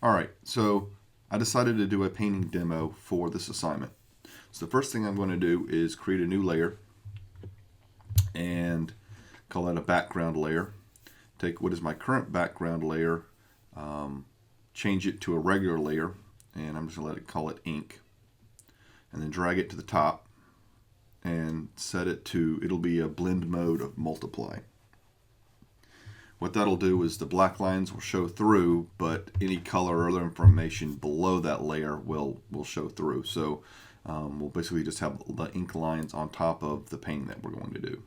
Alright, so I decided to do a painting demo for this assignment. So the first thing I'm going to do is create a new layer and call that a background layer. Take what is my current background layer, change it to a regular layer, and I'm just going to call it ink. And then drag it to the top and set it to, it'll be a blend mode of multiply. What that'll do is the black lines will show through, but any color or other information below that layer will show through. So we'll basically just have the ink lines on top of the painting that we're going to do.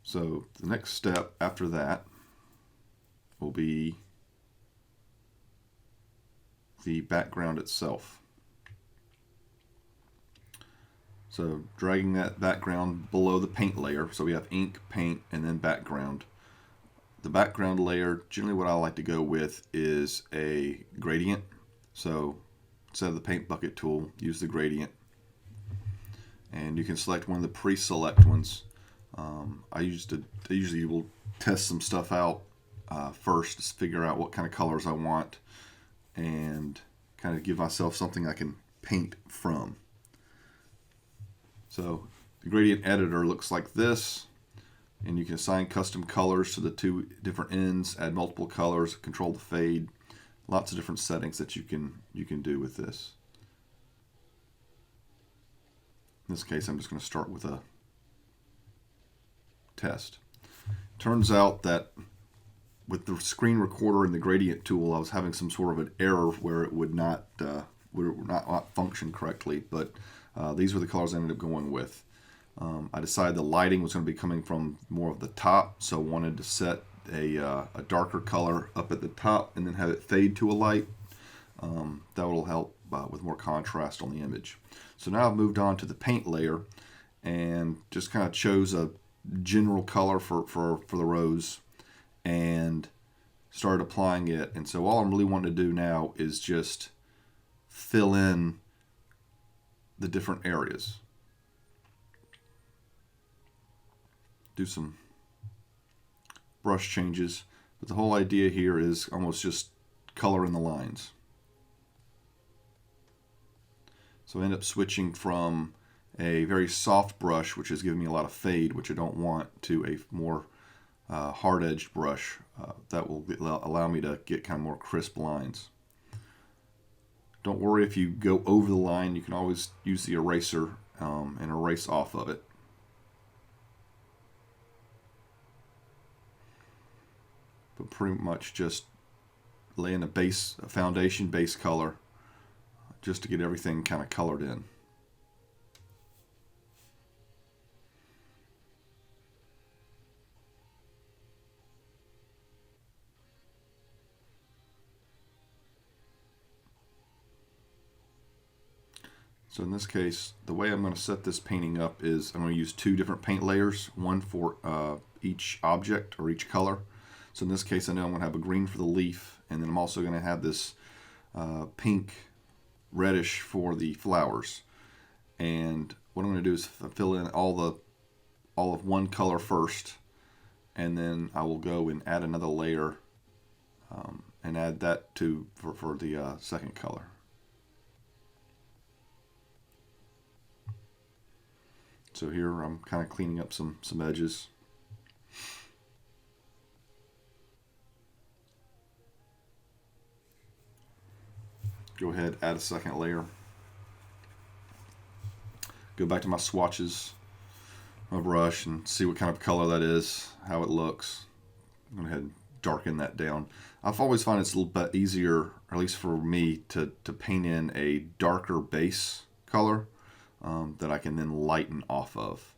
So the next step after that will be the background itself. So dragging that background below the paint layer. So we have ink, paint, and then background. The background layer, generally what I like to go with is a gradient. So instead of the paint bucket tool, use the gradient. And you can select one of the pre-select ones. I usually will test some stuff out first to figure out what kind of colors I want and kind of give myself something I can paint from. So the gradient editor looks like this, and you can assign custom colors to the two different ends, add multiple colors, control the fade, lots of different settings that you can do with this. In this case, I'm just going to start with a test. Turns out that with the screen recorder and the gradient tool, I was having some sort of an error where it would not function correctly, but these were the colors I ended up going with. I decided the lighting was going to be coming from more of the top, so I wanted to set a darker color up at the top and then have it fade to a light. That will help with more contrast on the image. So now I've moved on to the paint layer and just kind of chose a general color for the rose and started applying it. And so all I'm really wanting to do now is just fill in the different areas. Do some brush changes, but the whole idea here is almost just color in the lines. So I end up switching from a very soft brush, which is giving me a lot of fade, which I don't want, to a more hard-edged brush that will allow me to get kind of more crisp lines. Don't worry if you go over the line, you can always use the eraser and erase off of it. But pretty much just laying a foundation base color just to get everything kind of colored in. So in this case, the way I'm going to set this painting up is I'm going to use two different paint layers, one for each object or each color. So in this case, I know I'm going to have a green for the leaf, and then I'm also going to have this pink reddish for the flowers. And what I'm going to do is fill in all of one color first, and then I will go and add another layer and add that for the second color. So here I'm kind of cleaning up some edges. Go ahead, add a second layer. Go back to my swatches, my brush, and see what kind of color that is, how it looks. I'm going to go ahead and darken that down. I've always found it's a little bit easier, or at least for me, to paint in a darker base color that I can then lighten off of.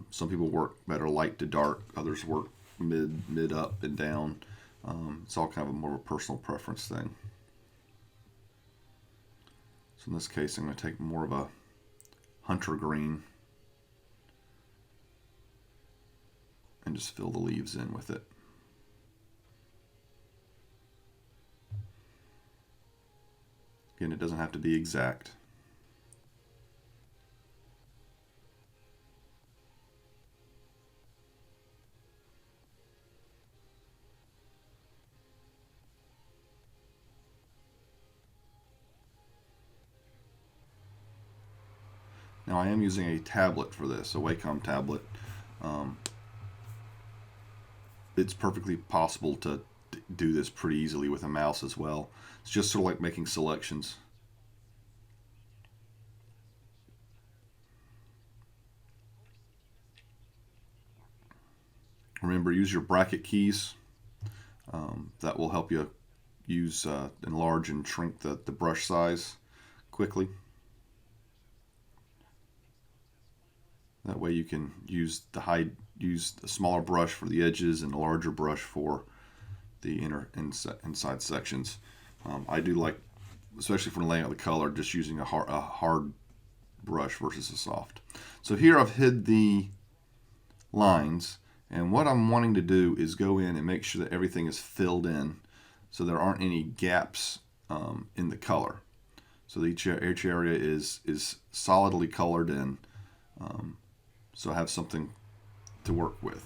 Some people work better light to dark, others work mid up and down. It's all kind of more of a personal preference thing. So in this case, I'm going to take more of a hunter green and just fill the leaves in with it. Again, it doesn't have to be exact. Now I am using a tablet for this, a Wacom tablet. It's perfectly possible to do this pretty easily with a mouse as well. It's just sort of like making selections. Remember, use your bracket keys. That will help you enlarge and shrink the brush size quickly. That way you can use a smaller brush for the edges and a larger brush for the inside sections. I do like, especially for laying out the color, just using a hard brush versus a soft. So here I've hid the lines, and what I'm wanting to do is go in and make sure that everything is filled in so there aren't any gaps in the color. So each area is solidly colored in, so I have something to work with.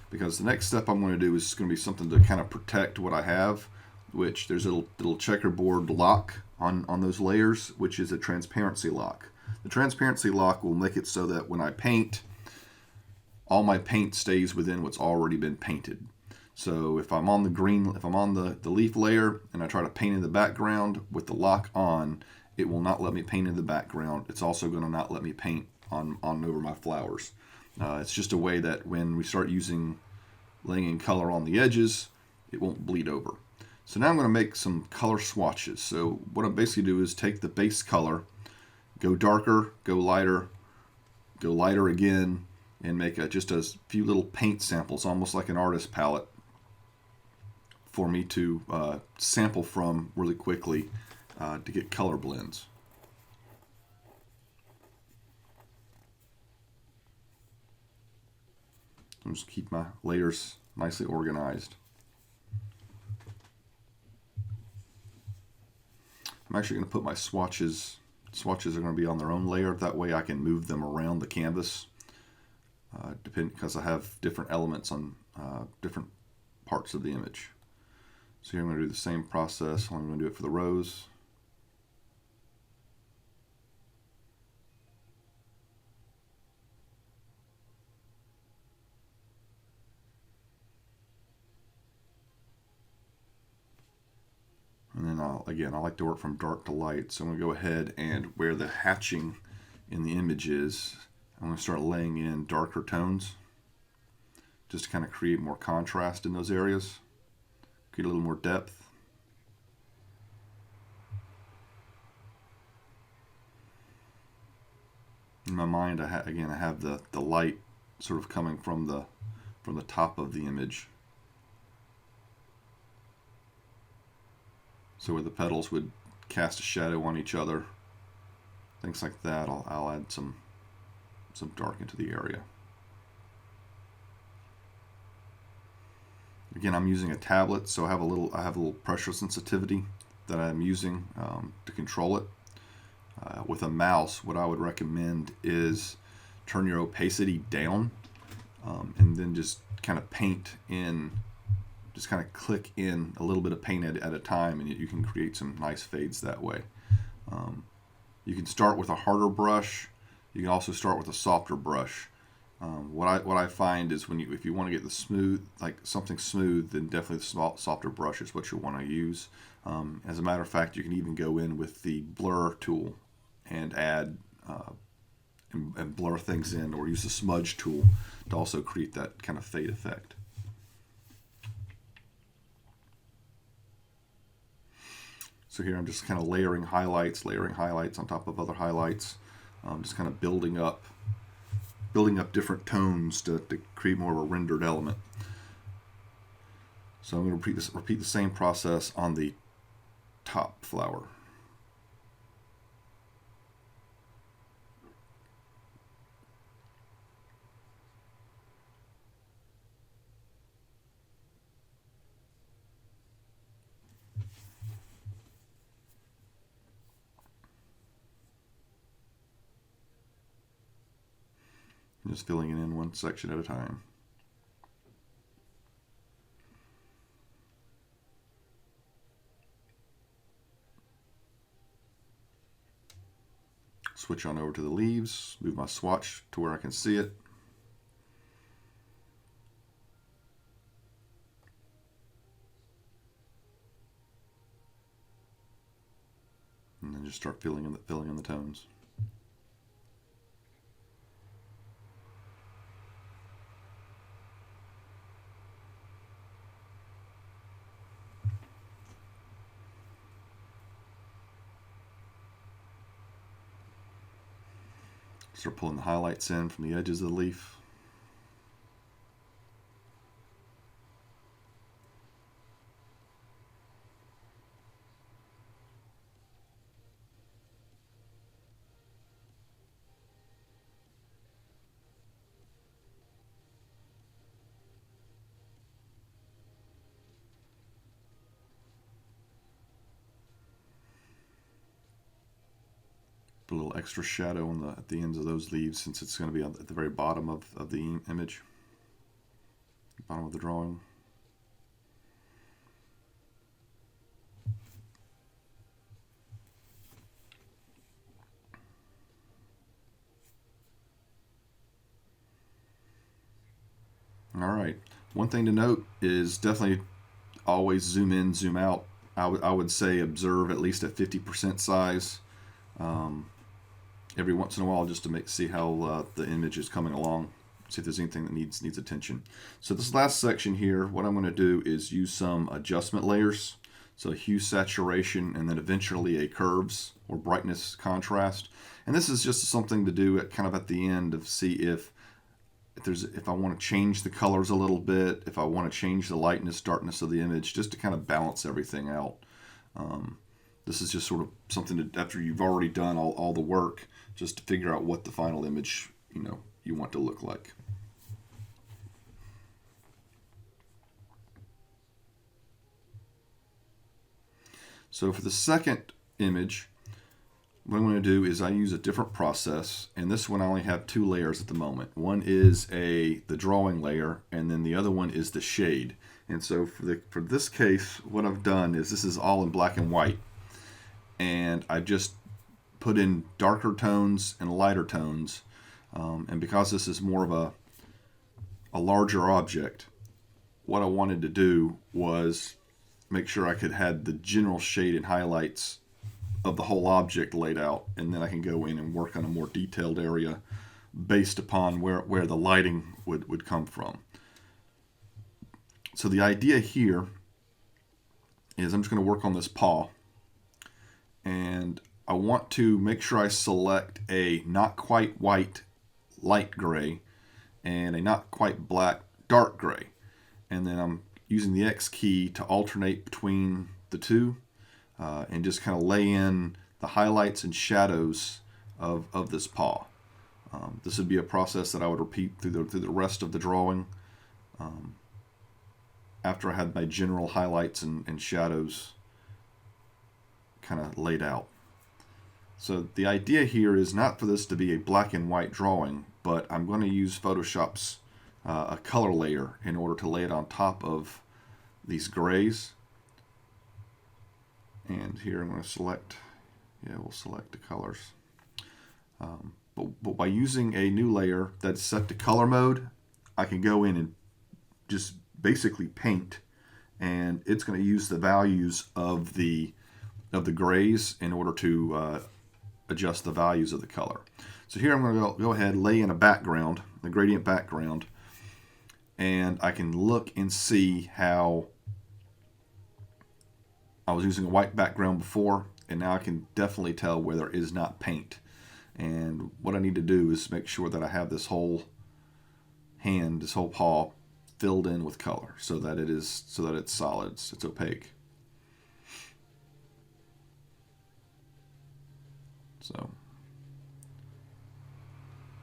Because the next step I'm going to do is going to be something to kind of protect what I have, which there's a little checkerboard lock on those layers, which is a transparency lock. The transparency lock will make it so that when I paint, all my paint stays within what's already been painted. So if I'm on the leaf layer and I try to paint in the background with the lock on, it will not let me paint in the background. It's also going to not let me paint on over my flowers. It's just a way that when we start laying in color on the edges, it won't bleed over. So now I'm going to make some color swatches. So what I basically do is take the base color, go darker, go lighter again, and make just a few little paint samples, almost like an artist palette, for me to sample from really quickly to get color blends. I'll just keep my layers nicely organized. I'm actually going to put my swatches. Swatches are going to be on their own layer. That way I can move them around the canvas, because I have different elements on different parts of the image. So here I'm going to do the same process. I'm going to do it for the rose. And then I like to work from dark to light. So I'm going to go ahead and where the hatching in the image is, I'm going to start laying in darker tones just to kind of create more contrast in those areas, create a little more depth. In my mind, I have the light sort of coming from the top of the image. So where the petals would cast a shadow on each other, things like that, I'll add some dark into the area. Again, I'm using a tablet, so I have a little pressure sensitivity that I'm using to control it. With a mouse, what I would recommend is turn your opacity down, and then just kind of click in a little bit of paint at a time, and you can create some nice fades that way. You can start with a harder brush. You can also start with a softer brush. What I find is if you want to get the smooth, like something smooth, then definitely the softer brush is what you want to use. As a matter of fact, you can even go in with the blur tool and add and blur things in, or use the smudge tool to also create that kind of fade effect. So here I'm just kind of layering highlights on top of other highlights, just kind of building up different tones to create more of a rendered element. So I'm going to repeat the same process on the top flower. Just filling it in one section at a time. switch on over to the leaves, move my swatch to where I can see it. And then just start filling in the tones. Start pulling the highlights in from the edges of the leaf. Put a little extra shadow on at the ends of those leaves, since it's going to be at the very bottom of the image, bottom of the drawing. All right. One thing to note is definitely always zoom in, zoom out. I would say observe at least at 50% size. Every once in a while, just to see how the image is coming along, see if there's anything that needs attention. So this last section here, what I'm going to do is use some adjustment layers. So hue, saturation, and then eventually a curves or brightness contrast. And this is just something to do at the end of see if I want to change the colors a little bit, if I want to change the lightness, darkness of the image, just to kind of balance everything out. This is just sort of something that after you've already done all the work, just to figure out what the final image you want to look like. So for the second image, what I'm going to do is I use a different process, and this one I only have two layers at the moment. One is the drawing layer, and then the other one is the shade. And so for this case, what I've done is this is all in black and white, and I just put in darker tones and lighter tones, and because this is more of a larger object, what I wanted to do was make sure I could have the general shade and highlights of the whole object laid out, and then I can go in and work on a more detailed area based upon where the lighting would come from. So the idea here is I'm just going to work on this paw, and I want to make sure I select a not quite white light gray and a not quite black dark gray, and then I'm using the X key to alternate between the two, and just kind of lay in the highlights and shadows of this paw. This would be a process that I would repeat through the rest of the drawing, after I had my general highlights and shadows kind of laid out. So the idea here is not for this to be a black and white drawing, but I'm going to use Photoshop's a color layer in order to lay it on top of these grays. And here I'm going to select, we'll select the colors. But by using a new layer that's set to color mode, I can go in and just basically paint, and it's going to use the values of the grays in order to adjust the values of the color. So here I'm going to go ahead and lay in a background, the gradient background, and I can look and see how I was using a white background before, and now I can definitely tell where there is not paint. And what I need to do is make sure that I have this whole hand, this whole paw, filled in with color so that it's solid, it's opaque. So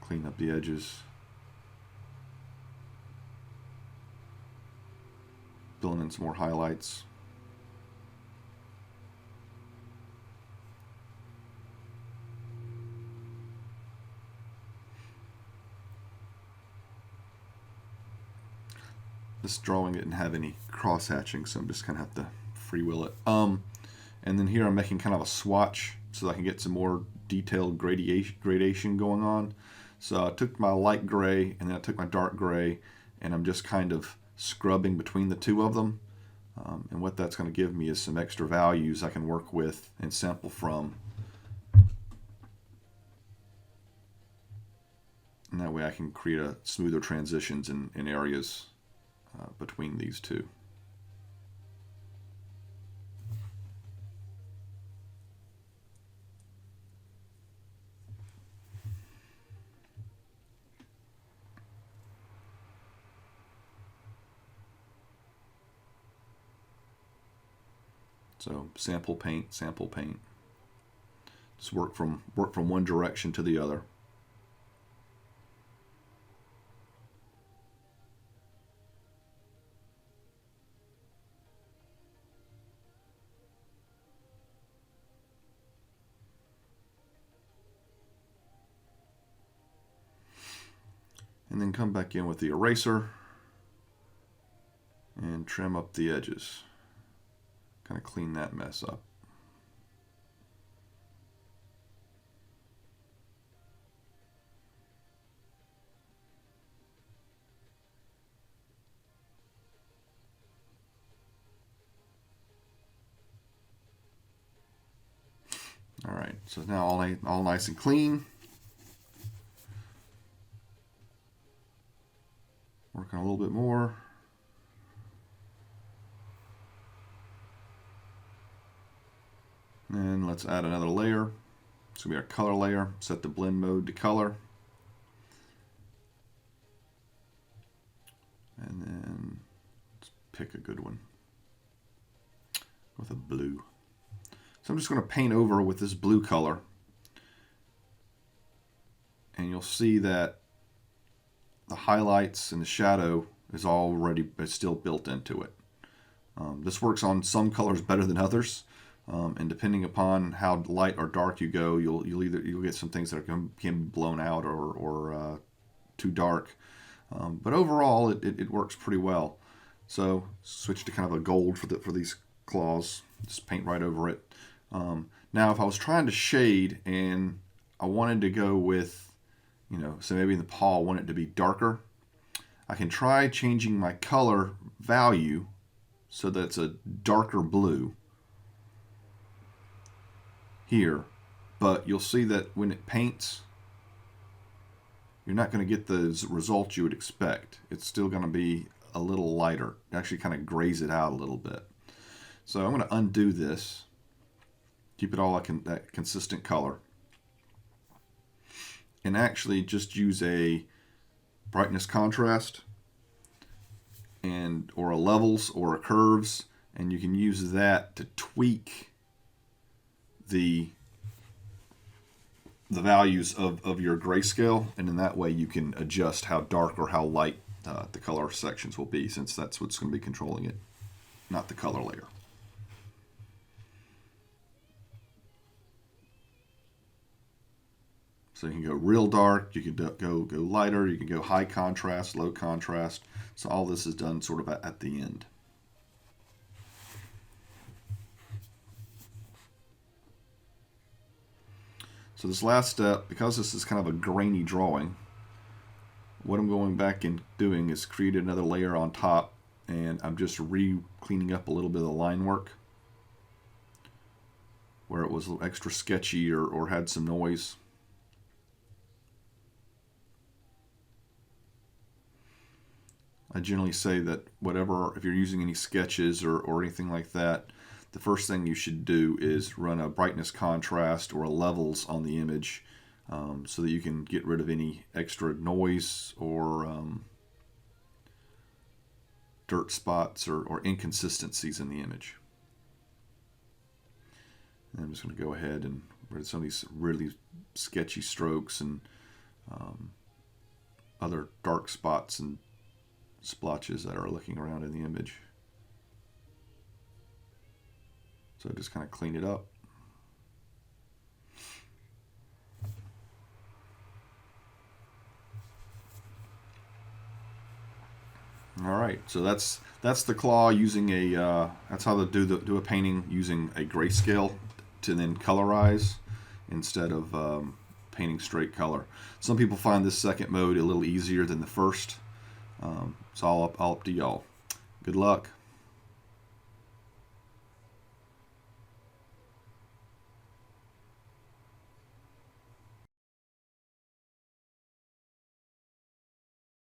clean up the edges, filling in some more highlights. This drawing didn't have any cross hatching, so I'm just kind of have to free wheel it. And then here I'm making kind of a swatch so that I can get some more detailed gradation going on. So I took my light gray and then I took my dark gray, and I'm just kind of scrubbing between the two of them. And what that's going to give me is some extra values I can work with and sample from. And that way I can create a smoother transitions in areas between these two. So sample paint, sample paint. Just work from one direction to the other. And then come back in with the eraser and trim up the edges. Kind of clean that mess up. All right, so now all nice and clean. Working a little bit more. And let's add another layer. It's going to be our color layer. Set the blend mode to color. And then let's pick a good one with a blue. So I'm just going to paint over with this blue color. And you'll see that the highlights and the shadow is already still built into it. This works on some colors better than others. And depending upon how light or dark you go, you'll get some things that can be blown out or too dark. But overall, it works pretty well. So switch to kind of a gold for these claws. Just paint right over it. Now, if I was trying to shade and I wanted to go with, so maybe in the paw I want it to be darker, I can try changing my color value so that it's a darker blue here, but you'll see that when it paints, you're not going to get the results you would expect. It's still going to be a little lighter. It actually kind of grays it out a little bit. So I'm going to undo this, keep it all that consistent color, and actually just use a brightness contrast or a levels or a curves, and you can use that to tweak the values of your grayscale, and in that way you can adjust how dark or how light the color sections will be, since that's what's going to be controlling it, not the color layer. So you can go real dark, you can go lighter, you can go high contrast, low contrast. So all this is done sort of at the end. So this last step, because this is kind of a grainy drawing, what I'm going back and doing is create another layer on top, and I'm just cleaning up a little bit of the line work where it was a little extra sketchy or had some noise. I generally say that if you're using any sketches or anything like that, the first thing you should do is run a brightness contrast or a levels on the image, so that you can get rid of any extra noise or dirt spots or inconsistencies in the image. And I'm just going to go ahead and rid of some of these really sketchy strokes and other dark spots and splotches that are looking around in the image. So just kind of clean it up. All right, so that's the claw using that's how to do a painting using a grayscale to then colorize instead of painting straight color. Some people find this second mode a little easier than the first. It's all up to y'all. Good luck.